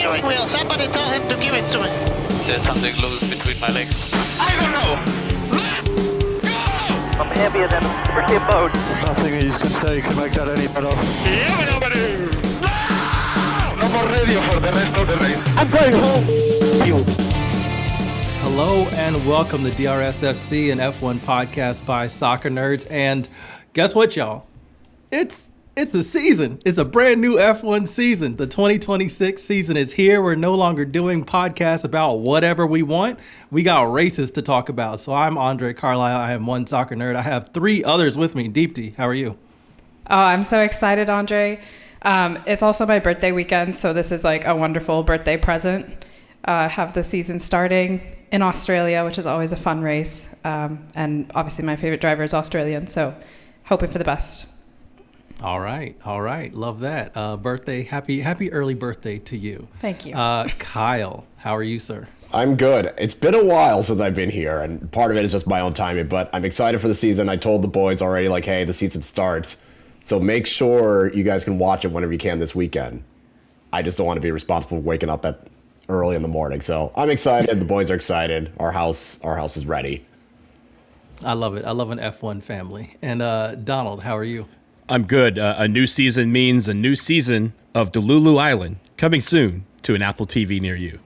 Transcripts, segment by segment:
steering wheel. Somebody tell him to give it to me. There's something loose between my legs. I don't know. Let go! I'm heavier than a freaking boat. Nothing he's going to say can make that any better. Yeah, nobody. No more radio for the rest of the race. I'm going home. Hello and welcome to DRSFC, an F1 podcast by soccer nerds. And guess what, y'all? It's the season. It's a brand new F1 season. The 2026 season is here. We're no longer doing podcasts about whatever we want. We got races to talk about. So I'm André Carlisle. I am one soccer nerd. I have three others with me. Deepti, how are you? Oh, I'm so excited, André. It's also my birthday weekend, so this is like a wonderful birthday present. Have the season starting in Australia, which is always a fun race. And obviously my favorite driver is Australian, so hoping for the best. All right. Love that. Birthday, happy early birthday to you. Thank you. Kyle, how are you, sir? I'm good. It's been a while since I've been here, and part of it is just my own timing, but I'm excited for the season. I told the boys already, like, hey, the season starts, so make sure you guys can watch it whenever you can this weekend. I just don't want to be responsible for waking up at early in the morning, so I'm excited. The boys are excited. Our house is ready. I love it. I love an F1 family. And Donald, how are you? I'm good. A new season means a new season of Delulu Island coming soon to an Apple TV near you.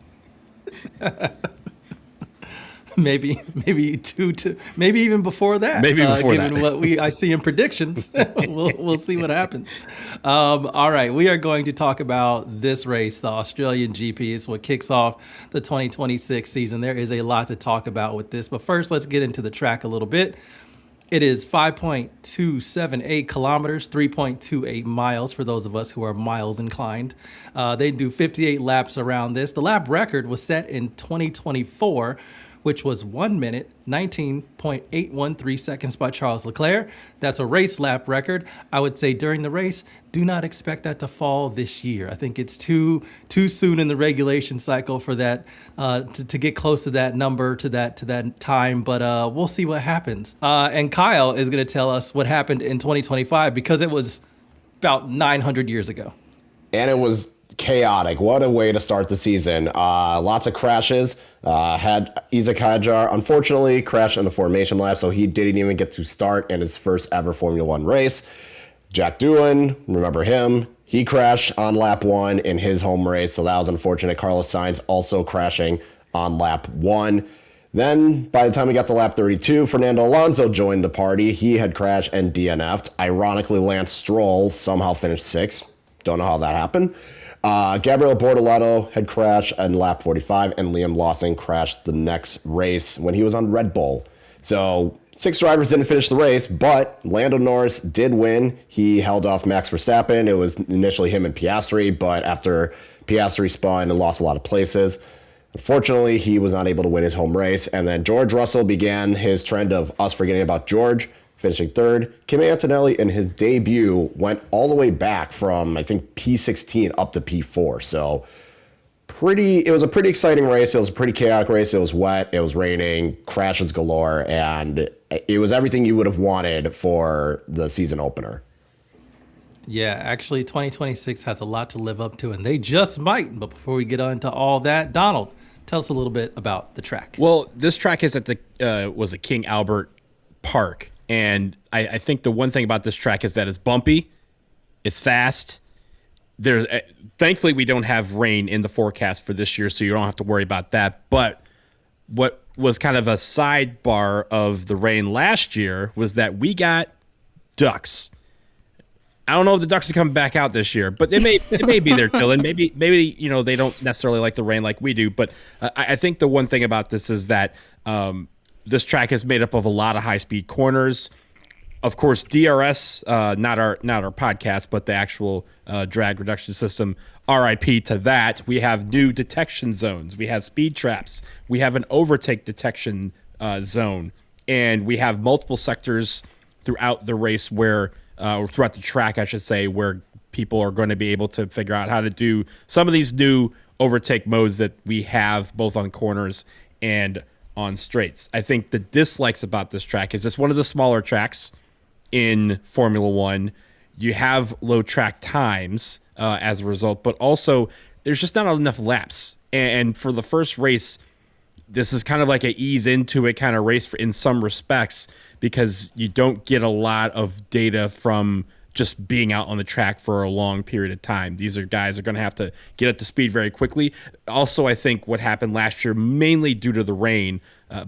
maybe maybe even before that. Maybe before given that. what I see in predictions, we'll see what happens. All right, we are going to talk about this race, the Australian GP. It's what kicks off the 2026 season. There is a lot to talk about with this, but first, let's get into the track a little bit. It is 5.278 kilometers, 3.28 miles for those of us who are miles inclined. They do 58 laps around this. The lap record was set in 2024, which was 1 minute, 19.813 seconds by Charles Leclerc. That's a race lap record. I would say during the race, do not expect that to fall this year. I think it's too soon in the regulation cycle for that to get close to that number, to that time, but we'll see what happens. And Kyle is going to tell us what happened in 2025 because it was about 900 years ago. And it was chaotic. What a way to start the season. Lots of crashes. Had Isaac Hadjar, unfortunately, crashed on the formation lap, so he didn't even get to start in his first ever Formula One race. Jack Doohan, remember him? He crashed on lap one in his home race, so that was unfortunate. Carlos Sainz also crashing on lap one. Then, by the time we got to lap 32, Fernando Alonso joined the party. He had crashed and DNF'd. Ironically, Lance Stroll somehow finished sixth. Don't know how that happened. Gabriel Bortoleto had crashed on lap 45, and Liam Lawson crashed the next race when he was on Red Bull. So 6 drivers didn't finish the race, but Lando Norris did win. He held off Max Verstappen. It was initially him and Piastri, but after Piastri spun and lost a lot of places, unfortunately, he was not able to win his home race. And then George Russell began his trend of us forgetting about George, finishing third. Kimi Antonelli in his debut went all the way back from, I think, P16 up to P4. So it was a pretty exciting race. It was a pretty chaotic race. It was wet. It was raining, crashes galore, and it was everything you would have wanted for the season opener. Yeah, actually, 2026 has a lot to live up to, and they just might. But before we get into all that, Donald, tell us a little bit about the track. Well, this track is at the King Albert Park. And I think the one thing about this track is that it's bumpy, it's fast. Thankfully, we don't have rain in the forecast for this year, so you don't have to worry about that. But what was kind of a sidebar of the rain last year was that we got ducks. I don't know if the ducks are coming back out this year, but they may be there chilling. Maybe they don't necessarily like the rain like we do. But I think the one thing about this is that this track is made up of a lot of high-speed corners. Of course, DRS, not our podcast, but the actual drag reduction system, RIP to that. We have new detection zones. We have speed traps. We have an overtake detection zone. And we have multiple sectors throughout the race or throughout the track, I should say, where people are going to be able to figure out how to do some of these new overtake modes that we have both on corners and on straights. I think the dislikes about this track is it's one of the smaller tracks in Formula One. You have low track times as a result, but also there's just not enough laps. And for the first race, this is kind of like a ease into it kind of race in some respects, because you don't get a lot of data from just being out on the track for a long period of time. These are guys are going to have to get up to speed very quickly. Also, I think what happened last year, mainly due to the rain,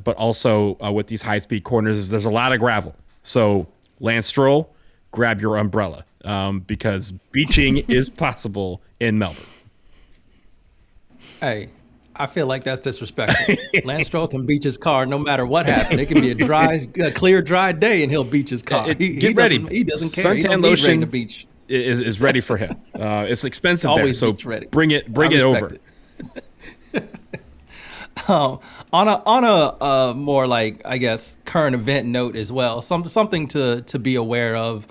but also with these high-speed corners, is there's a lot of gravel. So, Lance Stroll, grab your umbrella, because beaching is possible in Melbourne. Hey, I feel like that's disrespectful. Lance Stroll can beach his car no matter what happens. It can be a clear, dry day, and he'll beach his car. Get ready. He doesn't care. Suntan lotion to beach. is ready for him. It's expensive Always there, so beach ready. bring it over. On a more like, I guess, current event note as well, something to be aware of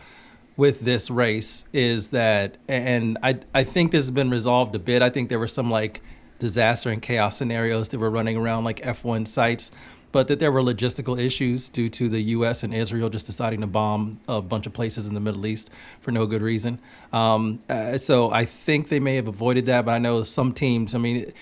with this race is that, and I think this has been resolved a bit. I think there were some like disaster and chaos scenarios that were running around like F1 sites, but that there were logistical issues due to the U.S. and Israel just deciding to bomb a bunch of places in the Middle East for no good reason. So I think they may have avoided that, but I know some teams, I mean,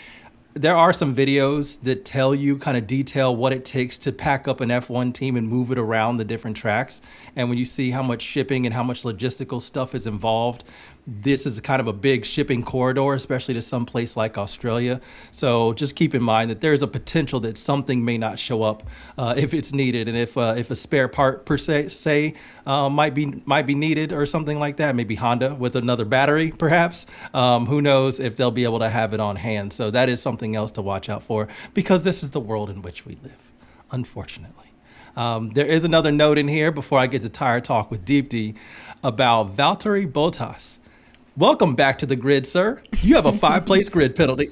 there are some videos that tell you, kind of detail what it takes to pack up an F1 team and move it around the different tracks. And when you see how much shipping and how much logistical stuff is involved, this is kind of a big shipping corridor, especially to some place like Australia. So just keep in mind that there's a potential that something may not show up if it's needed, and if a spare part per se might be needed or something like that. Maybe Honda with another battery, perhaps. Who knows if they'll be able to have it on hand. So that is something else to watch out for, because this is the world in which we live, unfortunately. There is another note in here before I get to tire talk with Deepti about Valtteri Bottas. Welcome back to the grid, sir. You have a 5-place grid penalty.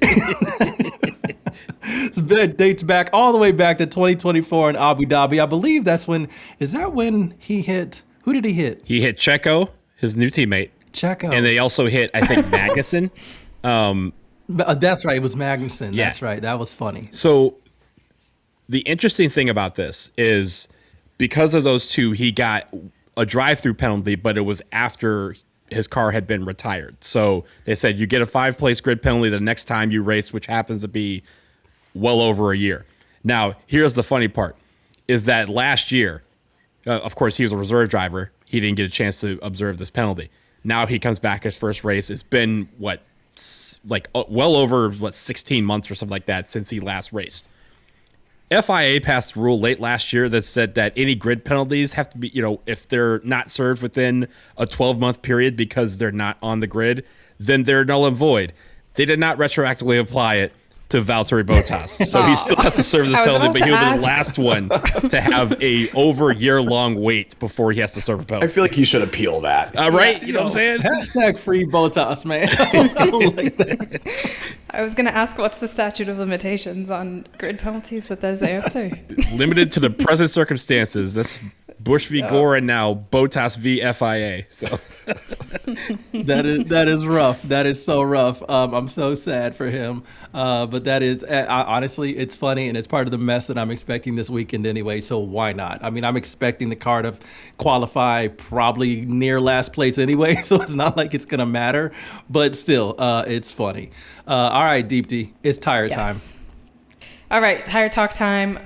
It dates back all the way back to 2024 in Abu Dhabi. I believe that's when, is that when he hit, who did he hit? He hit Checo, his new teammate. Checo. And they also hit, I think, Magnussen. That's right. It was Magnussen. Yeah. That's right. That was funny. So the interesting thing about this is because of those two, he got a drive-through penalty, but it was after his car had been retired. So they said you get a 5-place grid penalty the next time you race, which happens to be well over a year. Now, here's the funny part, is that last year, of course, he was a reserve driver. He didn't get a chance to observe this penalty. Now he comes back his first race. It's been, well over, 16 months or something like that since he last raced. FIA passed a rule late last year that said that any grid penalties have to be, if they're not served within a 12-month period because they're not on the grid, then they're null and void. They did not retroactively apply it to Valtteri Bottas. So he still has to serve this penalty, but he'll be the last one to have a over year-long wait before he has to serve a penalty. I feel like he should appeal that. Right? You know what I'm saying? Hashtag free Bottas, man. I don't like that. I was going to ask what's the statute of limitations on grid penalties, but there's the answer. Limited to the present circumstances. That's Bush v. Gore and now Bottas v. FIA. So that is rough. That is so rough. I'm so sad for him. But that is honestly, it's funny, and it's part of the mess that I'm expecting this weekend anyway. So why not? I mean, I'm expecting the car to qualify probably near last place anyway, so it's not like it's gonna matter. But still, it's funny. All right, Deepti, it's tire time. All right, tire talk time.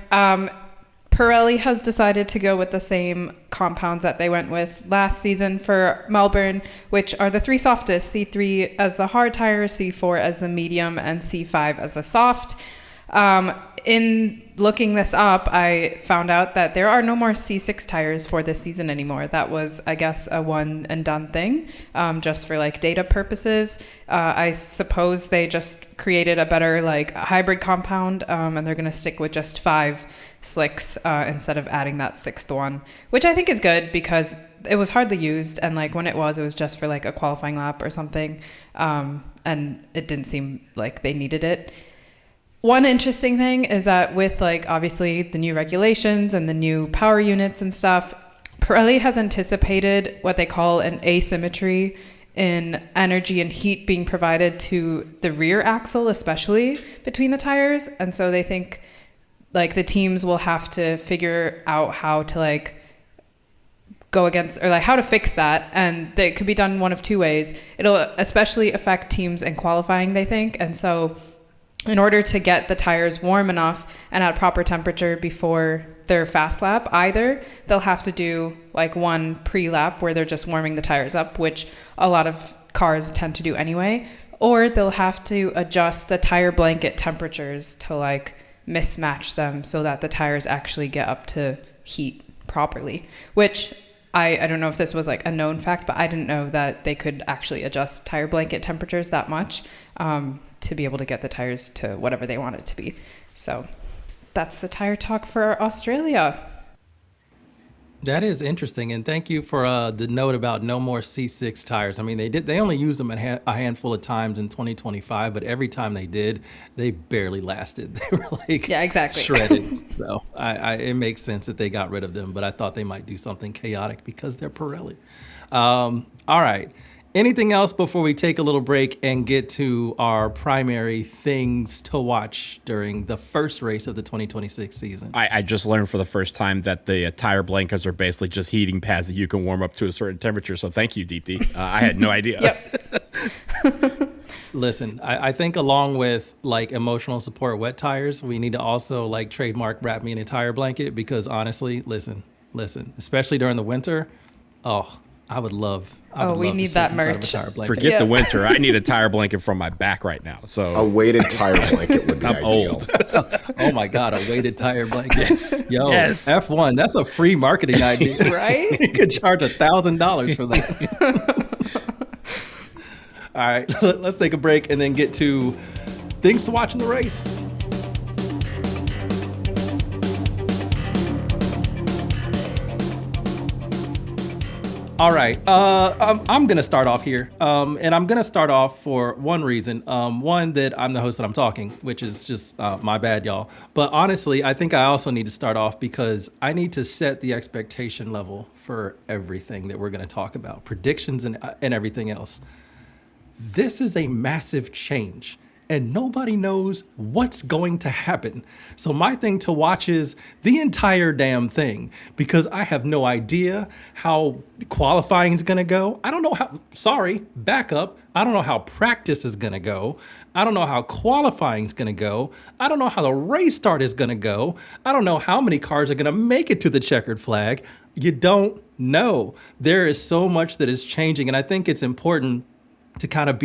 Pirelli has decided to go with the same compounds that they went with last season for Melbourne, which are the 3 softest, C3 as the hard tire, C4 as the medium, and C5 as the soft. In looking this up, I found out that there are no more C6 tires for this season anymore. That was, I guess, a one and done thing, just for like data purposes. I suppose they just created a better like hybrid compound, and they're going to stick with just 5 slicks instead of adding that 6th one, which I think is good because it was hardly used, and like when it was just for like a qualifying lap or something, and it didn't seem like they needed it. One interesting thing is that with like obviously the new regulations and the new power units and stuff, Pirelli has anticipated what they call an asymmetry in energy and heat being provided to the rear axle, especially between the tires, and so they think like the teams will have to figure out how to like go against, or like how to fix that. And it could be done one of two ways. It'll especially affect teams in qualifying, they think. And so in order to get the tires warm enough and at proper temperature before their fast lap, either they'll have to do like one pre-lap where they're just warming the tires up, which a lot of cars tend to do anyway, or they'll have to adjust the tire blanket temperatures to like mismatch them so that the tires actually get up to heat properly, which I don't know if this was like a known fact, but I didn't know that they could actually adjust tire blanket temperatures that much to be able to get the tires to whatever they want it to be. So that's the tire talk for Australia. That is interesting, and thank you for the note about no more C6 tires. I mean, they only used them a handful of times in 2025, but every time they did, they barely lasted. They were like exactly shredded. So it makes sense that they got rid of them, but I thought they might do something chaotic because they're Pirelli. All right. Anything else before we take a little break and get to our primary things to watch during the first race of the 2026 season? I just learned for the first time that the tire blankets are basically just heating pads that you can warm up to a certain temperature. So thank you, Deepti. I had no idea. Yep. Listen, I think along with like emotional support wet tires, we need to also like trademark wrap me in a tire blanket because honestly, listen, especially during the winter, I would love. We need that merch. Forget the winter. I need a tire blanket from my back right now. So a weighted tire blanket would be I'm ideal. old. Oh my God, a weighted tire blanket. Yes. Yo, Yes. F1, that's a free marketing idea. Right? You could charge $1,000 for that. All right, let's take a break and then get to things to watch in the race. All right, I'm going to start off here, and I'm going to start off for one reason. One, that I'm the host and I'm talking, which is just my bad, y'all. But honestly, I think I also need to start off because I need to set the expectation level for everything that we're going to talk about, predictions and everything else. This is a massive change. And nobody knows what's going to happen. So my thing to watch is the entire damn thing because I have no idea how qualifying is going to go. I don't know how, back up. I don't know how practice is going to go. I don't know how qualifying is going to go. I don't know how the race start is going to go. I don't know how many cars are going to make it to the checkered flag. You don't know. There is so much that is changing. And I think it's important to kind of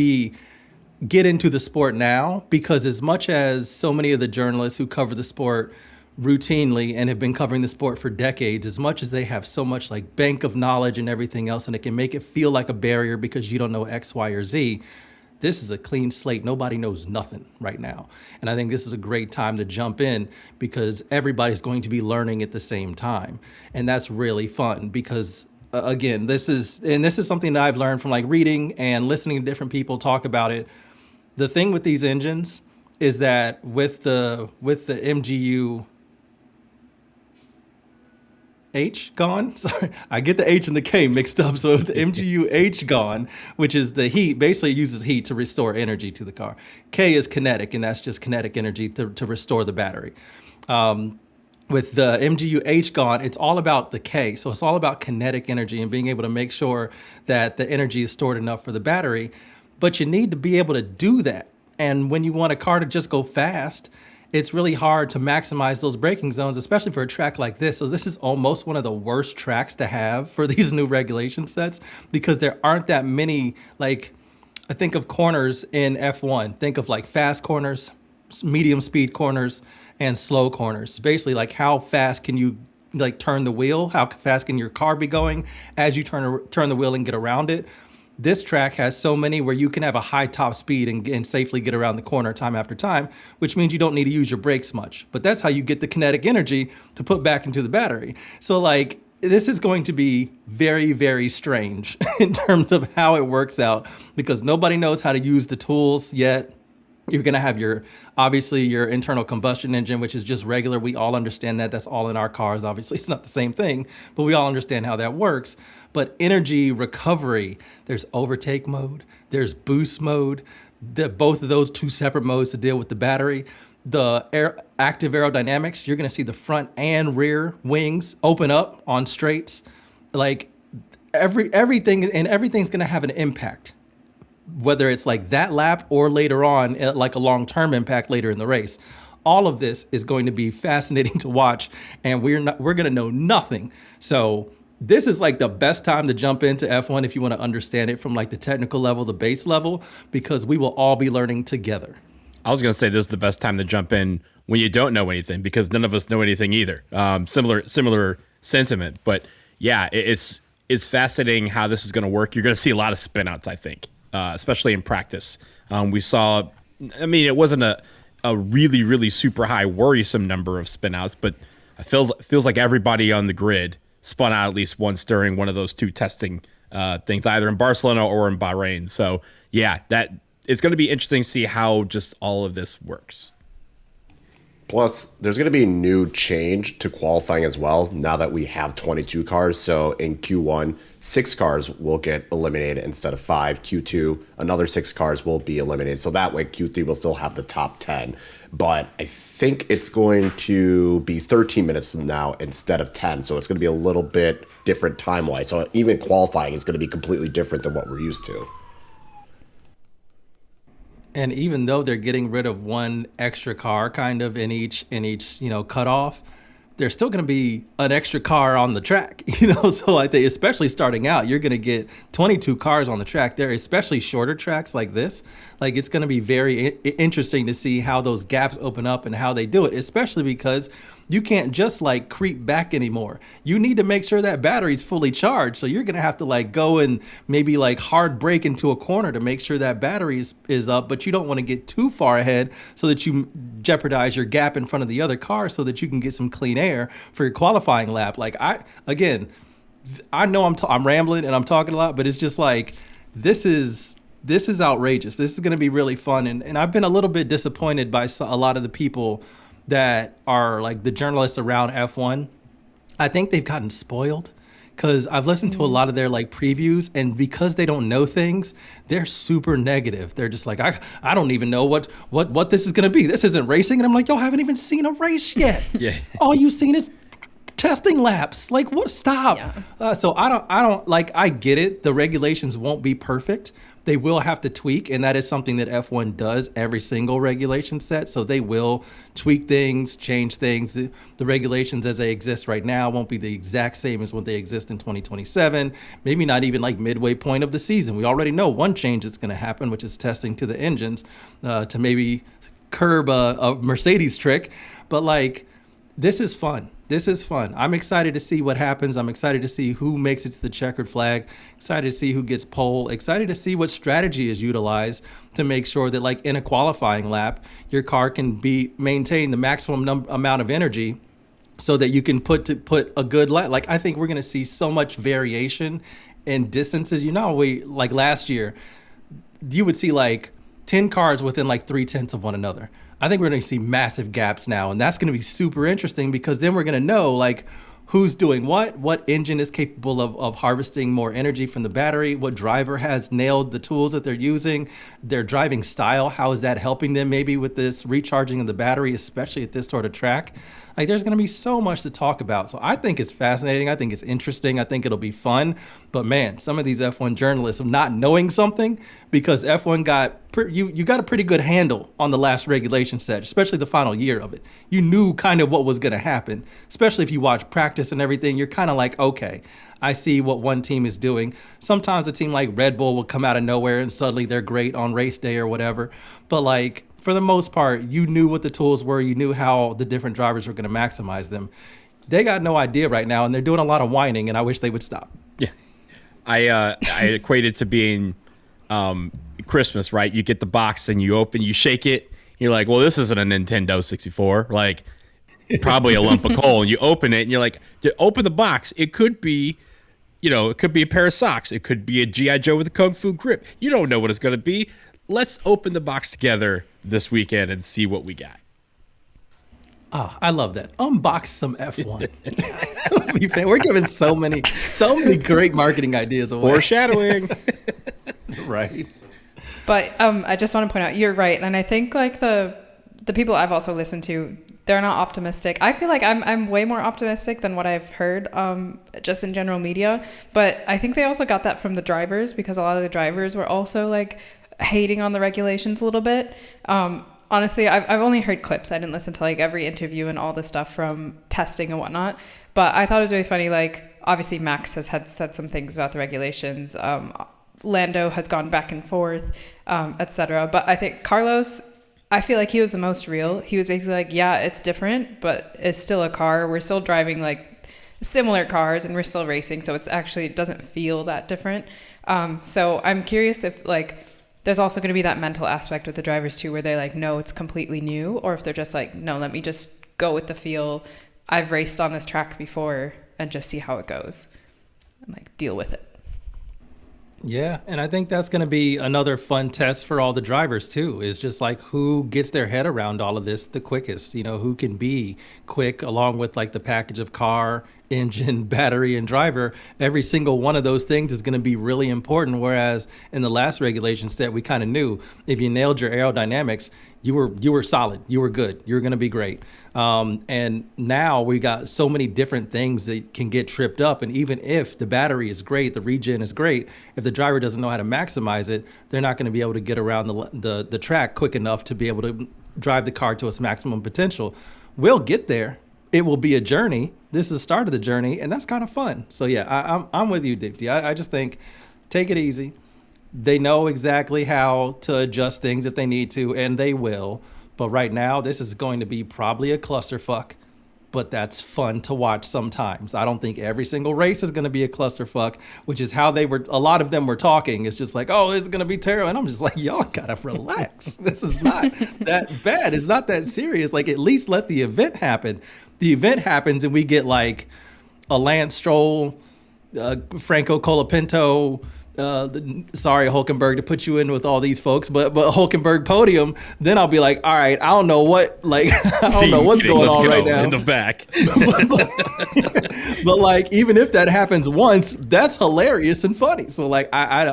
get into the sport now because as much as so many of the journalists who cover the sport routinely and have been covering the sport for decades, as much as they have so much like bank of knowledge and everything else, and it can make it feel like a barrier because you don't know X, Y, or Z, this is a clean slate. Nobody knows nothing right now. And I think this is a great time to jump in because everybody's going to be learning at the same time. And that's really fun because again, this is something that I've learned from like reading and listening to different people talk about it. The thing with these engines is that with the MGU H gone, sorry, I get the H and the K mixed up. So the MGU H gone, which is the heat, basically it uses heat to restore energy to the car. K is kinetic, and that's just kinetic energy to restore the battery. With the MGU H gone, it's all about the K. So it's all about kinetic energy and being able to make sure that the energy is stored enough for the battery. But you need to be able to do that. And when you want a car to just go fast, it's really hard to maximize those braking zones, especially for a track like this. So this is almost one of the worst tracks to have for these new regulation sets because there aren't that many, like, I think of corners in F1. Think of like fast corners, medium speed corners, and slow corners. Basically, like how fast can you like turn the wheel? How fast can your car be going as you turn the wheel and get around it? This track has so many where you can have a high top speed and safely get around the corner time after time, which means you don't need to use your brakes much. But that's how you get the kinetic energy to put back into the battery. So like, this is going to be very, very strange in terms of how it works out because nobody knows how to use the tools yet. You're going to have obviously your internal combustion engine, which is just regular. We all understand that. That's all in our cars. Obviously, it's not the same thing, but we all understand how that works. But energy recovery, there's overtake mode, there's boost mode, both of those two separate modes to deal with the battery. The active aerodynamics, you're going to see the front and rear wings open up on straights. Like everything's going to have an impact, whether it's like that lap or later on, like a long-term impact later in the race. All of this is going to be fascinating to watch, and we're going to know nothing. So this is like the best time to jump into F1 if you want to understand it from like the technical level, the base level, because we will all be learning together. I was going to say this is the best time to jump in when you don't know anything, because none of us know anything either. Similar sentiment, but yeah, it's fascinating how this is going to work. You're going to see a lot of spin outs, I think, especially in practice. We saw, I mean, it wasn't a really, really super high worrisome number of spin outs, but it feels like everybody on the grid spun out at least once during one of those two testing things, either in Barcelona or in Bahrain. So yeah, that it's going to be interesting to see how just all of this works. Plus, there's going to be a new change to qualifying as well now that we have 22 cars. So in Q1, 6 cars will get eliminated instead of 5. Q2, another 6 cars will be eliminated. So that way Q3 will still have the top 10. But I think it's going to be 13 minutes now instead of 10. So it's going to be a little bit different time-wise. So even qualifying is going to be completely different than what we're used to. And even though they're getting rid of one extra car kind of in each cutoff, there's still going to be an extra car on the track, So I think, especially starting out, you're going to get 22 cars on the track there, especially shorter tracks like this. Like, it's going to be very interesting to see how those gaps open up and how they do it, especially because you can't just like creep back anymore. You need to make sure that battery's fully charged. So you're going to have to like go and maybe like hard brake into a corner to make sure that battery is up, but you don't want to get too far ahead so that you jeopardize your gap in front of the other car so that you can get some clean air for your qualifying lap. Like I know I'm rambling and I'm talking a lot, but it's just like, this is outrageous. This is going to be really fun. And I've been a little bit disappointed by a lot of the people that are like the journalists around F1. I think they've gotten spoiled because I've listened to a lot of their like previews, and because they don't know things, they're super negative. They're just like, I don't even know what this is going to be. This isn't racing. And I'm like, y'all haven't even seen a race yet. Yeah. All you've seen is testing laps. Like, what? Stop. Yeah. So I don't like, I get it. The regulations won't be perfect. They will have to tweak, and that is something that F1 does every single regulation set. So they will tweak things, change things. The regulations as they exist right now won't be the exact same as what they exist in 2027. Maybe not even like midway point of the season. We already know one change that's going to happen, which is testing to the engines to maybe curb a Mercedes trick. But like, this is fun. This is fun. I'm excited to see what happens. I'm excited to see who makes it to the checkered flag. Excited to see who gets pole. Excited to see what strategy is utilized to make sure that, like in a qualifying lap, your car can maintain the maximum amount of energy so that you can put a good lap. Like, I think we're going to see so much variation in distances. Like last year, you would see like 10 cars within like 0.3 of one another. I think we're going to see massive gaps now, and that's going to be super interesting because then we're going to know like who's doing what engine is capable of harvesting more energy from the battery, what driver has nailed the tools that they're using, their driving style, how is that helping them maybe with this recharging of the battery, especially at this sort of track. Like, there's going to be so much to talk about. So I think it's fascinating. I think it's interesting. I think it'll be fun. But man, some of these F1 journalists of not knowing something, because F1 you got a pretty good handle on the last regulation set, especially the final year of it. You knew kind of what was going to happen, especially if you watch practice and everything. You're kind of like, okay, I see what one team is doing. Sometimes a team like Red Bull will come out of nowhere and suddenly they're great on race day or whatever. But like, for the most part, you knew what the tools were. You knew how the different drivers were going to maximize them. They got no idea right now, and they're doing a lot of whining, and I wish they would stop. Yeah. I equate it to being Christmas, right? You get the box and you shake it. You're like, well, this isn't a Nintendo 64. Like, probably a lump of coal. And you open it, and you're like, open the box. It could be, it could be a pair of socks. It could be a G.I. Joe with a Kung Fu grip. You don't know what it's going to be. Let's open the box together this weekend and see what we got. Oh, I love that. Unbox some F1. We're giving so many great marketing ideas away. Foreshadowing. Right. But I just want to point out, you're right. And I think like the people I've also listened to they're not optimistic. I feel like I'm way more optimistic than what I've heard just in general media. But I think they also got that from the drivers, because a lot of the drivers were also like hating on the regulations a little bit. Honestly, I've only heard clips. I didn't listen to like every interview and all the stuff from testing and whatnot. But I thought it was really funny. Like, obviously Max has said some things about the regulations. Lando has gone back and forth, etc. But I think Carlos, I feel like he was the most real. He was basically like, yeah, it's different, but it's still a car. We're still driving like similar cars and we're still racing. So it doesn't feel that different. So I'm curious if like, there's also going to be that mental aspect with the drivers too, where they like, no, it's completely new, or if they're just like, no, let me just go with the feel. I've raced on this track before and just see how it goes and like deal with it. Yeah, and I think that's going to be another fun test for all the drivers too, is just like who gets their head around all of this the quickest, you know, who can be quick along with like the package of car, engine, battery, and driver. Every single one of those things is going to be really important, whereas in the last regulation set, we kind of knew if you nailed your aerodynamics, you were solid, you were good, you were going to be great. And now we got so many different things that can get tripped up. And even if the battery is great, the regen is great, if the driver doesn't know how to maximize it, they're not going to be able to get around the track quick enough to be able to drive the car to its maximum potential. We'll get there. It will be a journey. This is the start of the journey, and that's kind of fun. So yeah, I'm with you, Deepti. I just think take it easy. They know exactly how to adjust things if they need to, and they will. But right now, this is going to be probably a clusterfuck, but that's fun to watch sometimes. I don't think every single race is going to be a clusterfuck, which is how a lot of them were talking. It's just like, oh, this is going to be terrible. And I'm just like, y'all gotta relax. This is not that bad. It's not that serious. Like, at least let the event happen. The event happens and we get like a Lance Stroll, Franco Colapinto, sorry, Hulkenberg, to put you in with all these folks, but Hulkenberg podium, then I'll be like, all right, I don't know what, like, I don't know what's going on right now in the back. But like, even if that happens once, that's hilarious and funny. So like, I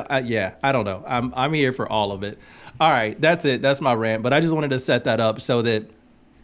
don't know. I'm here for all of it. All right, that's it. That's my rant. But I just wanted to set that up so that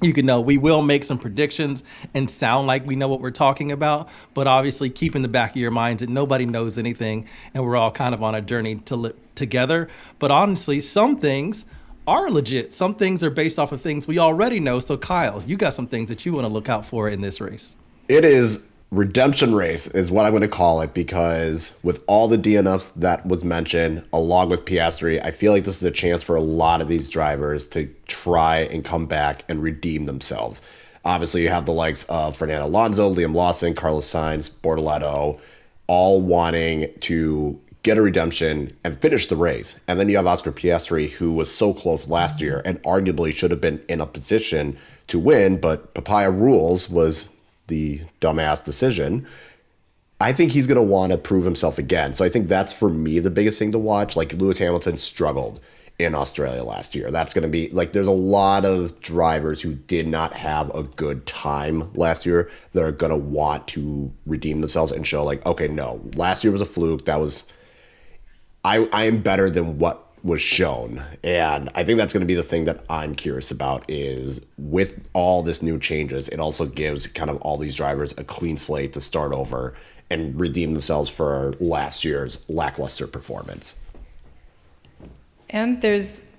you can know we will make some predictions and sound like we know what we're talking about, but obviously keep in the back of your minds that nobody knows anything and we're all kind of on a journey to live together. But honestly, some things are legit. Some things are based off of things we already know. So Kyle, you got some things that you want to look out for in this race. It is redemption race is what I'm going to call it, because with all the DNFs that was mentioned, along with Piastri, I feel like this is a chance for a lot of these drivers to try and come back and redeem themselves. Obviously, you have the likes of Fernando Alonso, Liam Lawson, Carlos Sainz, Bortoleto, all wanting to get a redemption and finish the race. And then you have Oscar Piastri, who was so close last year and arguably should have been in a position to win, but Papaya Rules was the dumbass decision. I think he's going to want to prove himself again. So I think that's, for me, the biggest thing to watch. Like, Lewis Hamilton struggled in Australia last year. That's going to be, like, there's a lot of drivers who did not have a good time last year that are going to want to redeem themselves and show, like, okay, no, last year was a fluke. That was, I am better than what was shown. And I think that's going to be the thing that I'm curious about, is with all this new changes, it also gives kind of all these drivers a clean slate to start over and redeem themselves for last year's lackluster performance. And there's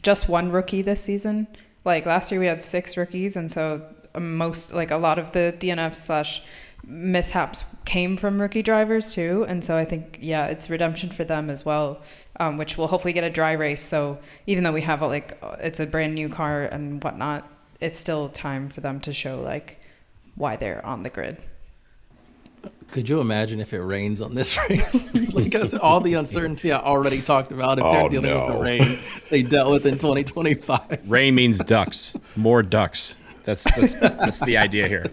just one rookie this season. Like, last year we had 6 rookies, and so a lot of the DNF / mishaps came from rookie drivers too. And so I think, yeah, it's redemption for them as well, which will hopefully get a dry race. So even though we have it's a brand new car and whatnot, it's still time for them to show like why they're on the grid. Could you imagine if it rains on this race? Because all the uncertainty I already talked about, if they're dealing with the rain they dealt with in 2025. Rain means ducks, more ducks. That's the idea here.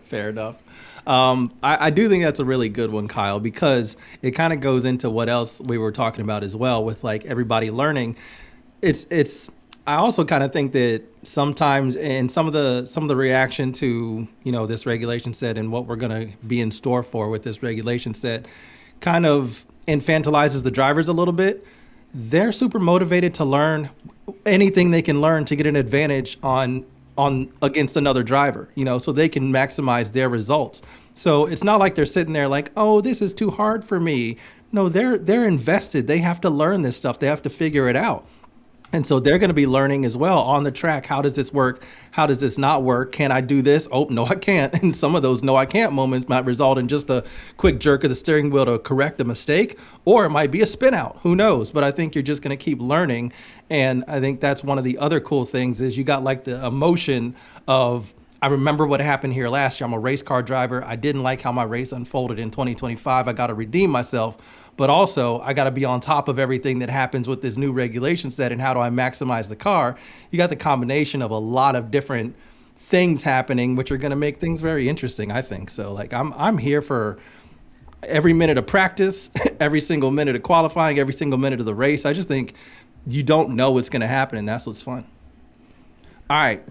Fair enough. I do think that's a really good one, Kyle, because it kind of goes into what else we were talking about as well with like everybody learning. I also kind of think that sometimes in some of the reaction to, you know, this regulation set and what we're going to be in store for with this regulation set kind of infantilizes the drivers a little bit. They're super motivated to learn anything they can learn to get an advantage on on against another driver, so they can maximize their results. So it's not like they're sitting there like, oh, this is too hard for me. No, they're invested. They have to learn this stuff. They have to figure it out. And so they're going to be learning as well on the track. How does this work? How does this not work? Can I do this? Oh, no, I can't. And some of those no, I can't moments might result in just a quick jerk of the steering wheel to correct a mistake, or it might be a spin out. Who knows? But I think you're just going to keep learning. And I think that's one of the other cool things is you got like the emotion of, I remember what happened here last year. I'm a race car driver. I didn't like how my race unfolded in 2025. I got to redeem myself. But also, I got to be on top of everything that happens with this new regulation set and how do I maximize the car. You got the combination of a lot of different things happening, which are going to make things very interesting, I think. So, like, I'm here for every minute of practice, every single minute of qualifying, every single minute of the race. I just think you don't know what's going to happen, and that's what's fun. All right.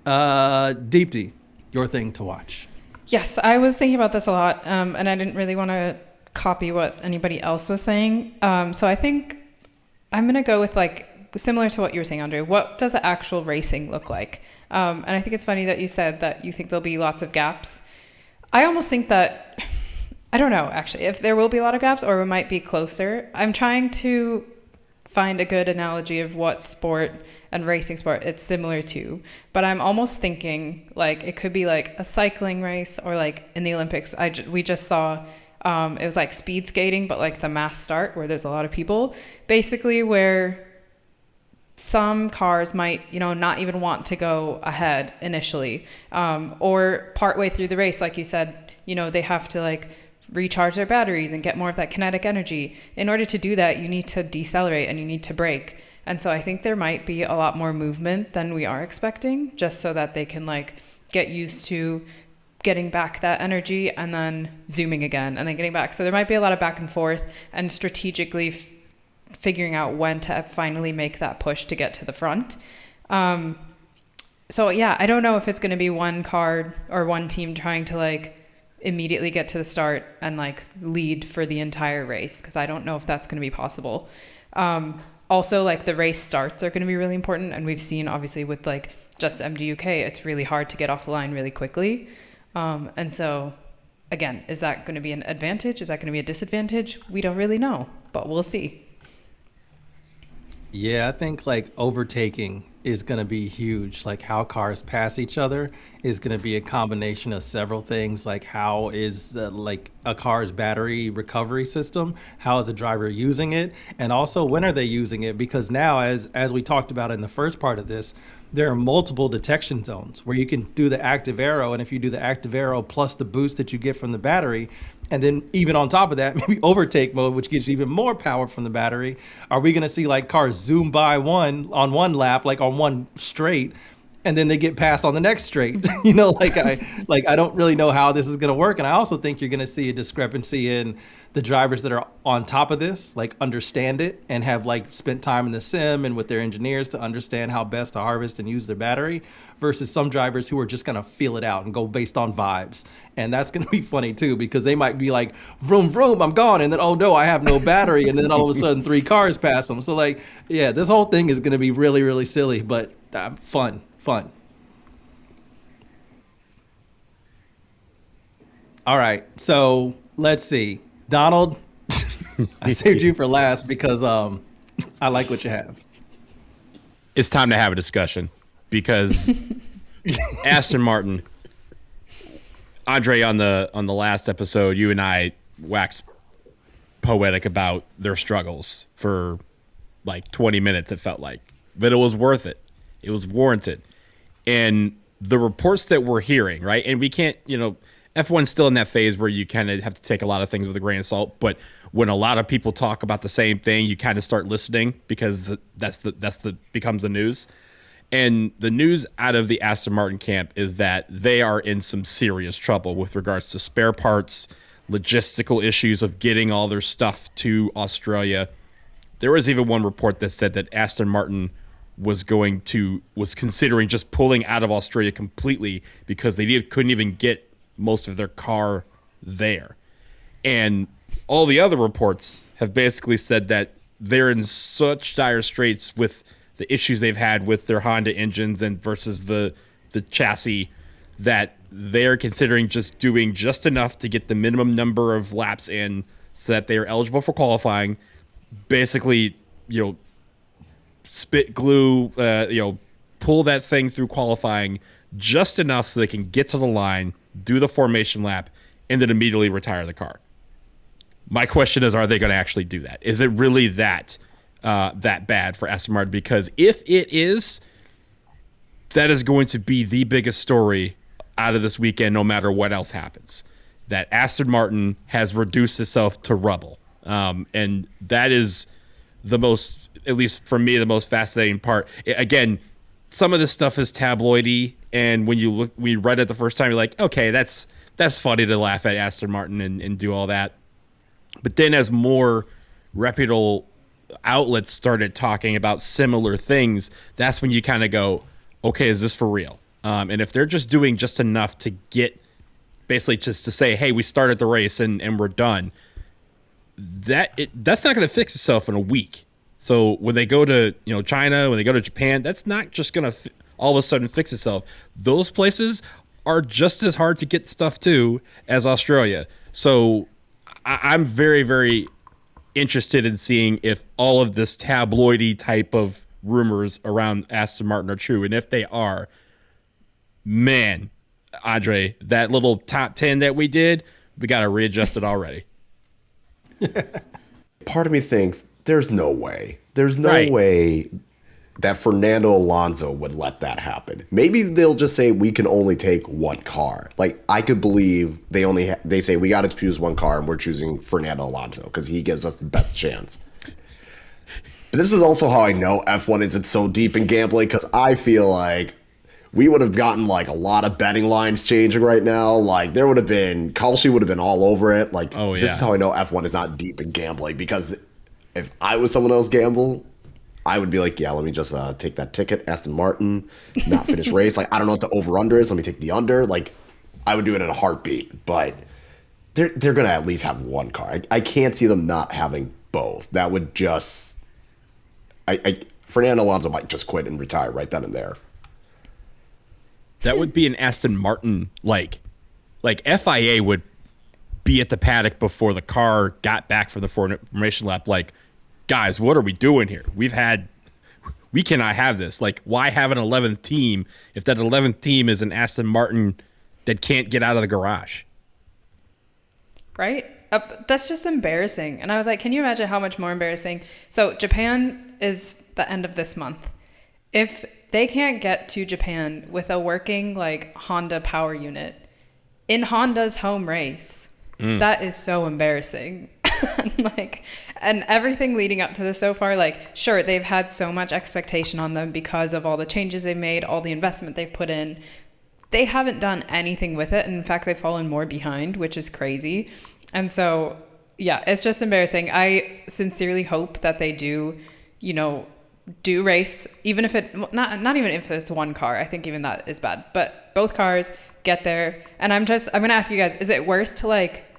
Deepti, your thing to watch. Yes, I was thinking about this a lot, and I didn't really want to copy what anybody else was saying. So I think I'm going to go with like similar to what you were saying, André. What does the actual racing look like? And I think it's funny that you said that you think there'll be lots of gaps. I almost think that, I don't know, actually, if there will be a lot of gaps or it might be closer. I'm trying to find a good analogy of what sport and racing sport it's similar to, but I'm almost thinking like it could be like a cycling race or like in the Olympics. We just saw it was like speed skating, but like the mass start where there's a lot of people, basically where some cars might, not even want to go ahead initially, or partway through the race, like you said, they have to like recharge their batteries and get more of that kinetic energy. In order to do that, you need to decelerate and you need to brake. And so I think there might be a lot more movement than we are expecting, just so that they can like get used to getting back that energy and then zooming again and then getting back. So there might be a lot of back and forth and strategically figuring out when to finally make that push to get to the front. So yeah, I don't know if it's going to be one car or one team trying to like immediately get to the start and like lead for the entire race, because I don't know if that's going to be possible. Also, like the race starts are going to be really important, and we've seen obviously with like just MGUK, it's really hard to get off the line really quickly. And so, again, is that going to be an advantage? Is that going to be a disadvantage? We don't really know, but we'll see. Yeah, I think like overtaking is going to be huge. Like how cars pass each other is going to be a combination of several things. Like how is like a car's battery recovery system? How is the driver using it? And also when are they using it? Because now, as we talked about in the first part of this, there are multiple detection zones where you can do the active arrow. And if you do the active arrow plus the boost that you get from the battery, and then even on top of that, maybe overtake mode, which gives you even more power from the battery, are we going to see like cars zoom by one on one lap, like on one straight, and then they get passed on the next straight? I don't really know how this is going to work. And I also think you're going to see a discrepancy in the drivers that are on top of this, like understand it and have like spent time in the sim and with their engineers to understand how best to harvest and use their battery, versus some drivers who are just going to feel it out and go based on vibes. And that's going to be funny too, because they might be like, vroom, vroom, I'm gone. And then, oh no, I have no battery. And then all of a sudden 3 cars pass them. So like, yeah, this whole thing is going to be really, really silly, but fun. All right. So let's see. Donald, I saved you for last because I like what you have. It's time to have a discussion because Aston Martin, André, on the last episode, you and I waxed poetic about their struggles for like 20 minutes, it felt like. But it was worth it. It was warranted. And the reports that we're hearing, right? And we can't, F1's still in that phase where you kind of have to take a lot of things with a grain of salt. But when a lot of people talk about the same thing, you kind of start listening because that's becomes the news. And the news out of the Aston Martin camp is that they are in some serious trouble with regards to spare parts, logistical issues of getting all their stuff to Australia. There was even one report that said that Aston Martin was considering just pulling out of Australia completely because they couldn't even get most of their car there. And all the other reports have basically said that they're in such dire straits with the issues they've had with their Honda engines and versus the the chassis that they're considering just doing just enough to get the minimum number of laps in so that they are eligible for qualifying. Basically, spit glue, pull that thing through qualifying just enough so they can get to the line, do the formation lap, and then immediately retire the car. My question is, are they going to actually do that? Is it really that bad for Aston Martin? Because if it is, that is going to be the biggest story out of this weekend, no matter what else happens. That Aston Martin has reduced itself to rubble. And that is the most, at least for me, the most fascinating part. Again, some of this stuff is tabloidy, and when you read it the first time, you're like, okay, that's funny to laugh at Aston Martin and do all that. But then as more reputable outlets started talking about similar things, that's when you kind of go, okay, is this for real? And if they're just doing just enough to get, basically just to say, hey, we started the race and we're done, that's not going to fix itself in a week. So when they go to China, when they go to Japan, that's not just going to all of a sudden fix itself. Those places are just as hard to get stuff to as Australia. So I'm very, very interested in seeing if all of this tabloidy type of rumors around Aston Martin are true. And if they are, man, Andre, that little top 10 that we did, we got to readjust it already. Part of me thinks there's no way. There's no way that Fernando Alonso would let that happen. Maybe they'll just say we can only take one car. Like, I could believe they say we got to choose one car and we're choosing Fernando Alonso because he gives us the best chance. But this is also how I know F1 isn't so deep in gambling, because I feel like we would have gotten like a lot of betting lines changing right now. Like, there would have been, Kalshi would have been all over it. Like, This is how I know F1 is not deep in gambling, because if I was someone else gamble, I would be like, yeah, let me just take that ticket, Aston Martin, not finish race. Like, I don't know what the over-under is. Let me take the under. Like, I would do it in a heartbeat. But they're going to at least have one car. I can't see them not having both. That would just... Fernando Alonso might just quit and retire right then and there. That would be an Aston Martin, like FIA would be at the paddock before the car got back from the formation lap, like, guys, what are we doing here? We cannot have this. Like, why have an 11th team if that 11th team is an Aston Martin that can't get out of the garage? Right? That's just embarrassing. And I was like, can you imagine how much more embarrassing? So Japan is the end of this month. If they can't get to Japan with a working like Honda power unit in Honda's home race, that is so embarrassing. And everything leading up to this so far, like, sure, they've had so much expectation on them because of all the changes they've made, all the investment they've put in. They haven't done anything with it. And in fact, they've fallen more behind, which is crazy. And so, yeah, it's just embarrassing. I sincerely hope that they do race, even if it, not even if it's one car. I think even that is bad. But both cars get there. And I'm going to ask you guys, is it worse to like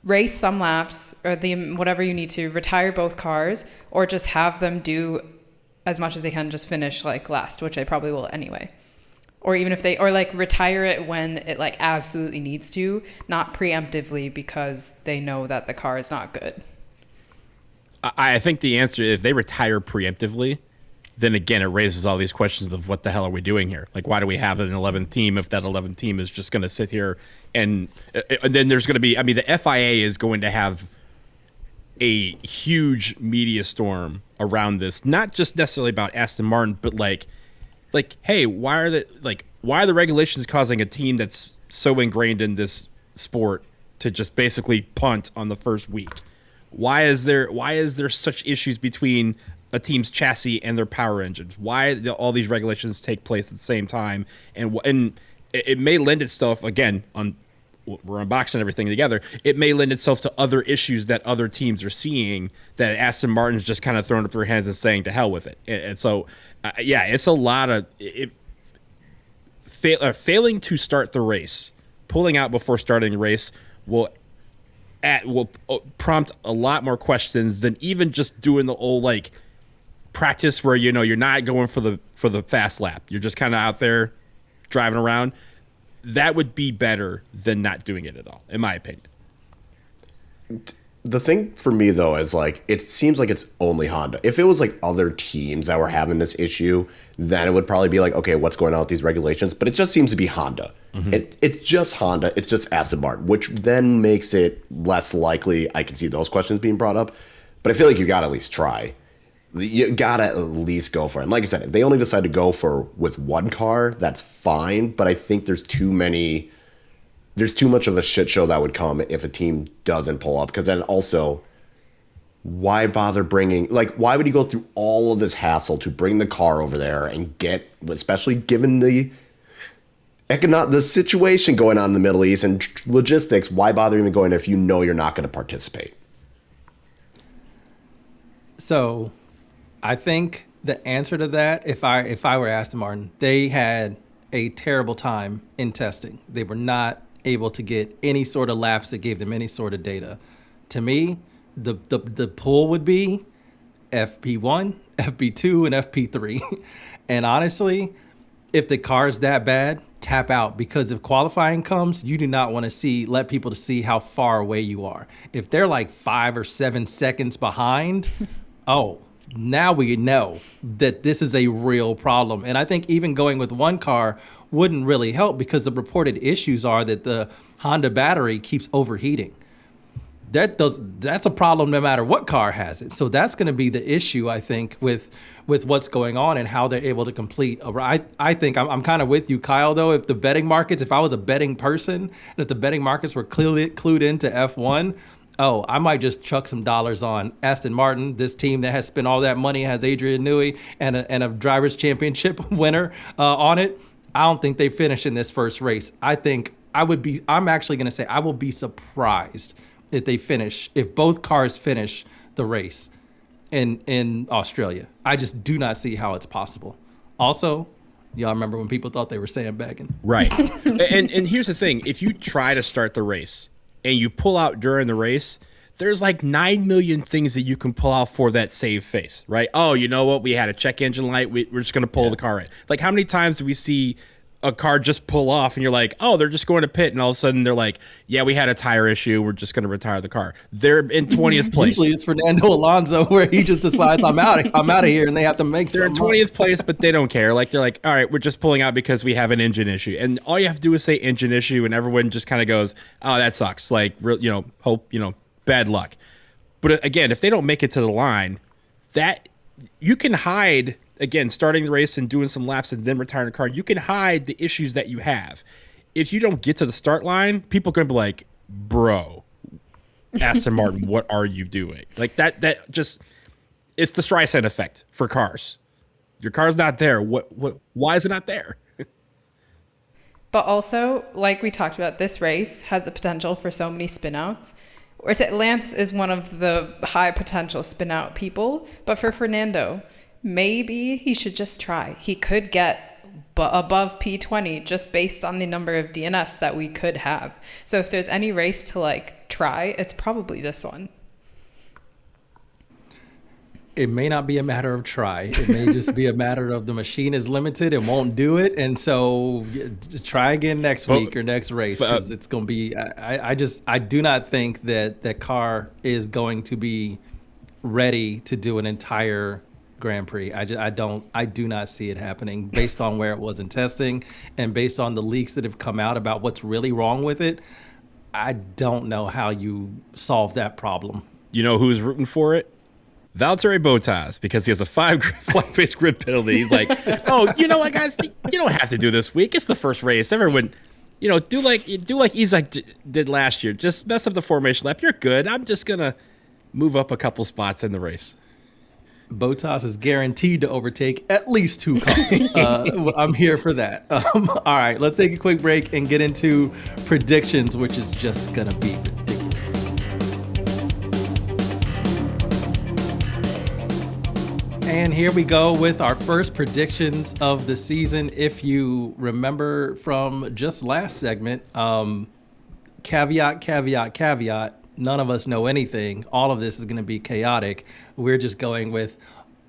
race some laps or whatever you need to, retire both cars, or just have them do as much as they can, just finish like last, which they probably will anyway? Or even if or like retire it when it like absolutely needs to, not preemptively because they know that the car is not good. I think the answer, if they retire preemptively, then again, it raises all these questions of what the hell are we doing here? Like, why do we have an 11th team if that 11th team is just going to sit here and then there's going to be, the FIA is going to have a huge media storm around this, not just necessarily about Aston Martin, but like, hey, why are the regulations causing a team that's so ingrained in this sport to just basically punt on the first week? Why is there such issues between a team's chassis and their power engines? Why all these regulations take place at the same time? And it may lend itself, again, we're unboxing everything together, it may lend itself to other issues that other teams are seeing that Aston Martin's just kind of throwing up their hands and saying to hell with it. And so, it's a lot of failing to start the race, pulling out before starting the race will prompt a lot more questions than even just doing the old like practice where you're not going for the fast lap. You're just kind of out there driving around. That would be better than not doing it at all, in my opinion. The thing for me, though, is like it seems like it's only Honda. If it was like other teams that were having this issue, then it would probably be like, okay, what's going on with these regulations? But it just seems to be Honda. It's just Honda. It's just Aston Martin, which then makes it less likely I can see those questions being brought up. But I feel like you got to at least try. You got to at least go for it. And like I said, if they only decide to go for with one car, that's fine. But I think there's too much of a shit show that would come if a team doesn't pull up. Because then also, why bother bringing, like, why would you go through all of this hassle to bring the car over there and get, especially given the situation going on in the Middle East and logistics, why bother even going there if you know you're not going to participate? So I think the answer to that, if I were Aston Martin, they had a terrible time in testing. They were not able to get any sort of laps that gave them any sort of data. To me, the pull would be FP1, FP2, and FP3. And honestly, if the car is that bad, tap out, because if qualifying comes, you do not want to let people to see how far away you are. If they're like 5 or 7 seconds behind, now we know that this is a real problem. And I think even going with one car wouldn't really help, because the reported issues are that the Honda battery keeps overheating. That's a problem no matter what car has it. So that's going to be the issue, I think, with what's going on and how they're able to complete a ride. I think I'm kind of with you, Kyle, though. If the betting markets, if I was a betting person, and if the betting markets were clued into F1, I might just chuck some dollars on Aston Martin, this team that has spent all that money, has Adrian Newey and a drivers' championship winner on it. I don't think they finish in this first race. I'm actually going to say I will be surprised if both cars finish the race in Australia. I just do not see how it's possible. Also, y'all remember when people thought they were sandbagging? Right. and here's the thing. If you try to start the race and you pull out during the race, there's like 9 million things that you can pull out for that save face, right? Oh, you know what? We had a check engine light. We're just going to pull the car in. Like, how many times do we see a car just pull off and you're like, oh, they're just going to pit, and all of a sudden they're like, yeah, we had a tire issue, we're just going to retire the car. They're in 20th place. Usually it's Fernando Alonso where he just decides I'm out of here, and they have to make they're in 20th place, but they don't care. Like, they're like, all right, we're just pulling out because we have an engine issue, and all you have to do is say engine issue and everyone just kind of goes, oh, that sucks, like, bad luck. But again, if they don't make it to the line, that you can hide. Again, starting the race and doing some laps and then retiring the car, you can hide the issues that you have. If you don't get to the start line, people are going to be like, bro, Aston Martin, what are you doing? Like, that just, it's the Streisand effect for cars. Your car's not there. Why is it not there? But also, like we talked about, this race has the potential for so many spinouts. Or Lance is one of the high potential spinout people, but for Fernando, maybe he should just try. He could get above P20 just based on the number of DNFs that we could have. So if there's any race to like try, it's probably this one. It may not be a matter of try. It may just be a matter of the machine is limited and won't do it. And so try again next week or next race, because it's going to be, I do not think that that car is going to be ready to do an entire Grand Prix. I do not see it happening based on where it was in testing and based on the leaks that have come out about what's really wrong with it. I don't know how you solve that problem. You know who's rooting for it? Valtteri Bottas, because he has a 5 flat-face grid penalty. He's like, oh, you know what, guys? You don't have to do this week. It's the first race. Everyone, do like Isaac did last year. Just mess up the formation lap. You're good. I'm just gonna move up a couple spots in the race. Bottas is guaranteed to overtake at least 2 cars. I'm here for that. All right, let's take a quick break and get into predictions, which is just gonna be ridiculous. And here we go with our first predictions of the season. If you remember from just last segment, caveat, none of us know anything. All of this is going to be chaotic. We're just going with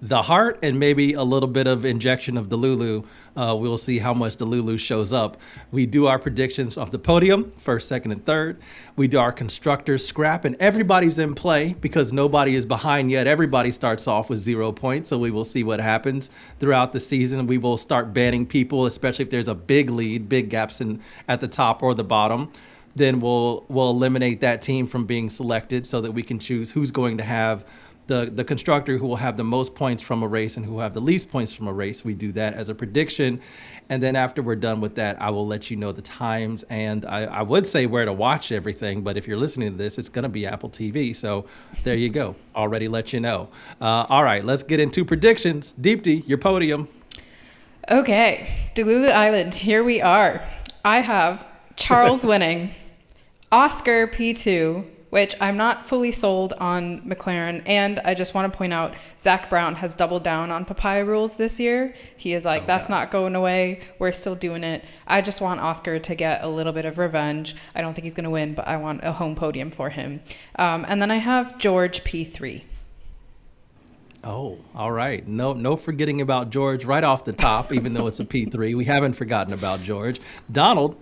the heart and maybe a little bit of injection of Delulu. We'll see how much Delulu shows up. We do our predictions of the podium, first, second, and third. We do our constructors scrap, and everybody's in play because nobody is behind yet. Everybody starts off with 0 points, so we will see what happens throughout the season. We will start banning people, especially if there's a big lead, big gaps at the top or the bottom. Then we'll eliminate that team from being selected so that we can choose who's going to have the constructor who will have the most points from a race and who will have the least points from a race. We do that as a prediction. And then after we're done with that, I will let you know the times. And I would say where to watch everything, but if you're listening to this, it's going to be Apple TV. So there you go. Already let you know. All right, let's get into predictions. Deepti, your podium. Okay, Delulu Island, here we are. I have Charles winning, Oscar P2, which I'm not fully sold on McLaren. And I just want to point out, Zach Brown has doubled down on papaya rules this year. He is like, that's not going away. We're still doing it. I just want Oscar to get a little bit of revenge. I don't think he's going to win, but I want a home podium for him. And then I have George P3. Oh, all right. No forgetting about George right off the top, even though it's a P3. We haven't forgotten about George. Donald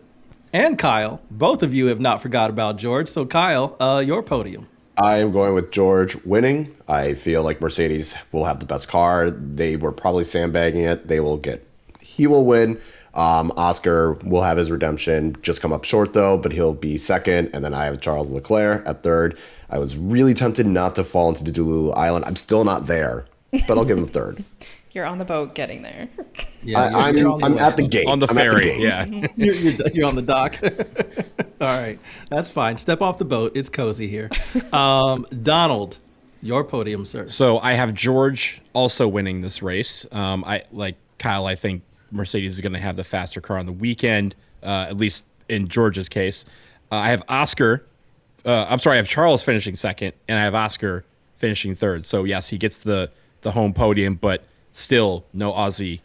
and Kyle, both of you have not forgot about George. So Kyle, your podium. I am going with George winning. I feel like Mercedes will have the best car. They were probably sandbagging it. He will win. Oscar will have his redemption, just come up short though, but he'll be second. And then I have Charles Leclerc at third. I was really tempted not to fall into the Delulu Island. I'm still not there, but I'll give him third. You're on the boat getting there. Yeah, I'm at the gate. On the ferry, yeah. You're on the dock. All right, that's fine. Step off the boat. It's cozy here. Donald, your podium, sir. So I have George also winning this race. I like Kyle. I think Mercedes is going to have the faster car on the weekend, at least in George's case. I have Oscar. I have Charles finishing second, and I have Oscar finishing third. So yes, he gets the home podium, but still no Aussie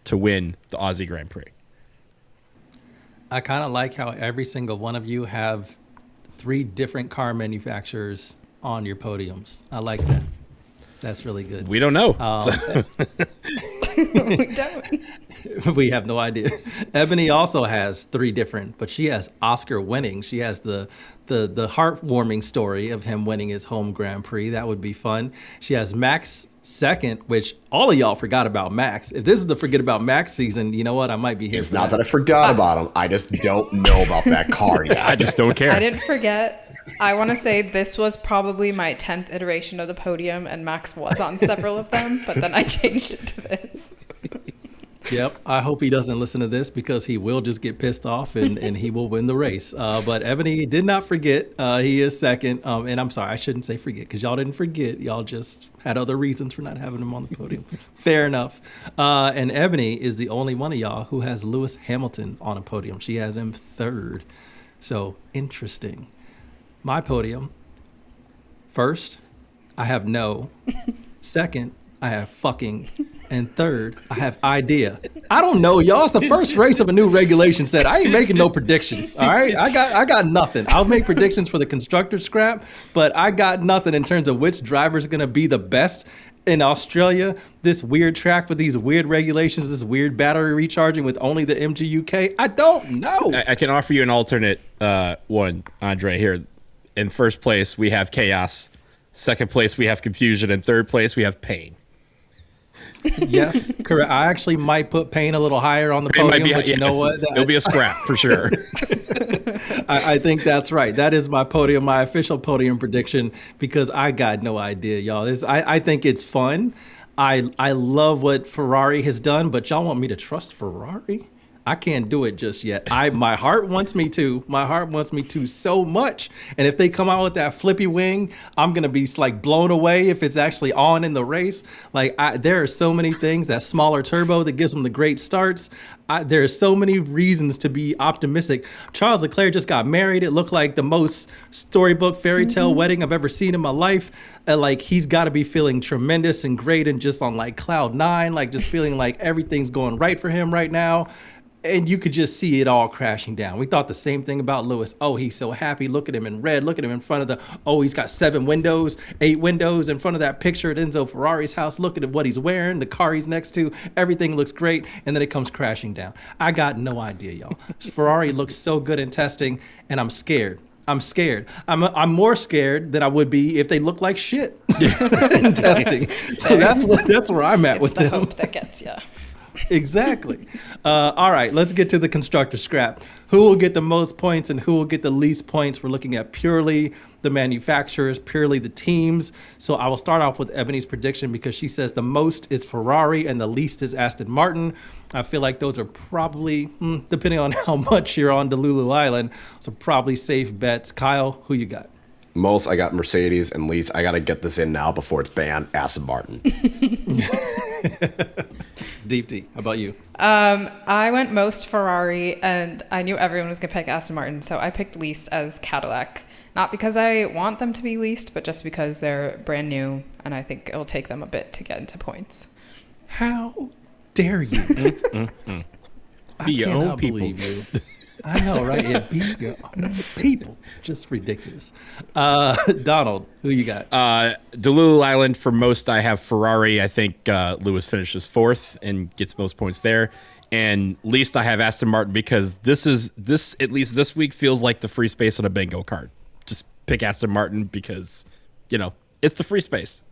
to win the Aussie Grand Prix. I kind of like how every single one of you have 3 different car manufacturers on your podiums. I like that. That's really good. We don't know. We don't. We have no idea. Ebony also has 3 different, but she has Oscar winning. She has the heartwarming story of him winning his home Grand Prix. That would be fun. She has Max second, which all of y'all forgot about Max. If this is the forget about Max season, you know what? I might be here. It's not that I forgot about him. I just don't know about that car yet. I just don't care. I didn't forget. I want to say this was probably my 10th iteration of the podium, and Max was on several of them, but then I changed it to this. Yep. I hope he doesn't listen to this because he will just get pissed off and he will win the race. But Ebony did not forget. He is second. And I'm sorry, I shouldn't say forget because y'all didn't forget. Y'all just had other reasons for not having him on the podium. Fair enough. And Ebony is the only one of y'all who has Lewis Hamilton on a podium. She has him third. So interesting. My podium. First, I have no. Second, I have fucking. And third, I have idea. I don't know, y'all. It's the first race of a new regulation set. I ain't making no predictions. All right. I got nothing. I'll make predictions for the constructor scrap, but I got nothing in terms of which driver's gonna be the best in Australia. This weird track with these weird regulations, this weird battery recharging with only the MGUK. I don't know. I can offer you an alternate one, Andre. Here, in first place we have chaos. Second place we have confusion, and third place we have pain. Yes, correct. I actually might put Payne a little higher on the podium, but you know what? It'll be a scrap for sure. I think that's right. That is my podium, my official podium prediction, because I got no idea, y'all. I think it's fun. I love what Ferrari has done, but y'all want me to trust Ferrari? I can't do it just yet. My heart wants me to. My heart wants me to so much. And if they come out with that flippy wing, I'm gonna be like blown away if it's actually on in the race. Like there are so many things, that smaller turbo that gives them the great starts. There are so many reasons to be optimistic. Charles Leclerc just got married. It looked like the most storybook fairy tale wedding I've ever seen in my life. Like he's got to be feeling tremendous and great and just on like cloud 9, like just feeling like everything's going right for him right now. And you could just see it all crashing down. We thought the same thing about Lewis. Oh, he's so happy. Look at him in red. Look at him in front of he's got 7 windows, 8 windows in front of that picture at Enzo Ferrari's house. Look at what he's wearing, the car he's next to. Everything looks great. And then it comes crashing down. I got no idea, y'all. Ferrari looks so good in testing, and I'm scared. I'm I'm more scared than I would be if they look like shit in testing. So that's where I'm at with the them. hope that gets you. Exactly. All right, let's get to the constructor scrap. Who will get the most points and who will get the least points? We're looking at purely the manufacturers, purely the teams. So I will start off with Ebony's prediction because she says the most is Ferrari and the least is Aston Martin. I feel like those are probably, depending on how much you're on Delulu Island, so probably safe bets. Kyle, who you got? Most, I got Mercedes, and least, I got to get this in now before it's banned, Aston Martin. Deepti, how about you? I went most Ferrari, and I knew everyone was going to pick Aston Martin, so I picked least as Cadillac. Not because I want them to be least, but just because they're brand new, and I think it'll take them a bit to get into points. How dare you? Be your own people. Believe you. I know, right? Yeah, be your own people. Just ridiculous. Donald, who you got? Delulu Island, for most, I have Ferrari. I think Lewis finishes 4th and gets most points there. And least, I have Aston Martin because this at least this week feels like the free space on a bingo card. Just pick Aston Martin because, it's the free space.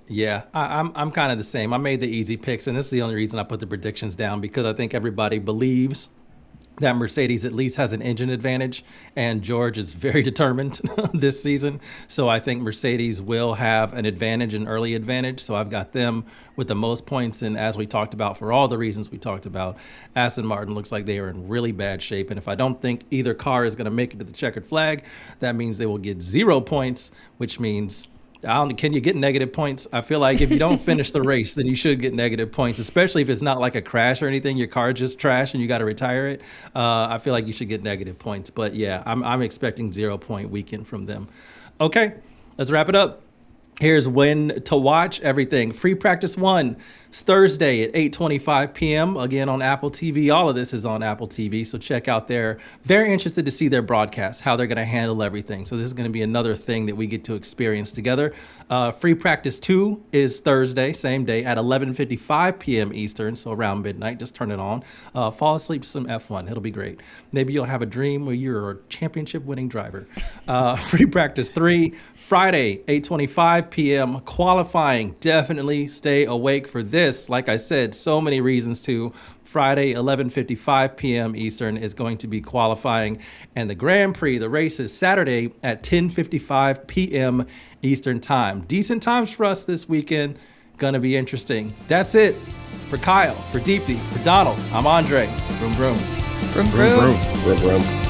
Yeah, I'm kind of the same. I made the easy picks, and this is the only reason I put the predictions down because I think everybody believes that Mercedes at least has an engine advantage, and George is very determined this season. So I think Mercedes will have an advantage, an early advantage. So I've got them with the most points. And as we talked about, for all the reasons we talked about, Aston Martin looks like they are in really bad shape. And if I don't think either car is going to make it to the checkered flag, that means they will get 0 points, which means can you get negative points? I feel like if you don't finish the race, then you should get negative points, especially if it's not like a crash or anything. Your car just trashed and you got to retire it. I feel like you should get negative points. But yeah, I'm expecting 0 point weekend from them. Okay, let's wrap it up. Here's when to watch everything. Free practice 1. It's Thursday at 8:25 p.m. Again on Apple TV. All of this is on Apple TV, so check out there. Very interested to see their broadcast, how they're going to handle everything. So this is going to be another thing that we get to experience together. Free practice 2 is Thursday, same day at 11:55 p.m. Eastern, so around midnight. Just turn it on. Fall asleep to some F1. It'll be great. Maybe you'll have a dream where you're a championship-winning driver. Free practice 3, Friday, 8:25 p.m. Qualifying. Definitely stay awake for this. Like I said, so many reasons to. Friday, 11:55 p.m. Eastern is going to be qualifying. And the Grand Prix, the race is Saturday at 10:55 p.m. Eastern time. Decent times for us this weekend. Gonna be interesting. That's it. For Kyle, for Deepti, for Donald, I'm Andre. Vroom, vroom. Vroom, vroom. Vroom, vroom.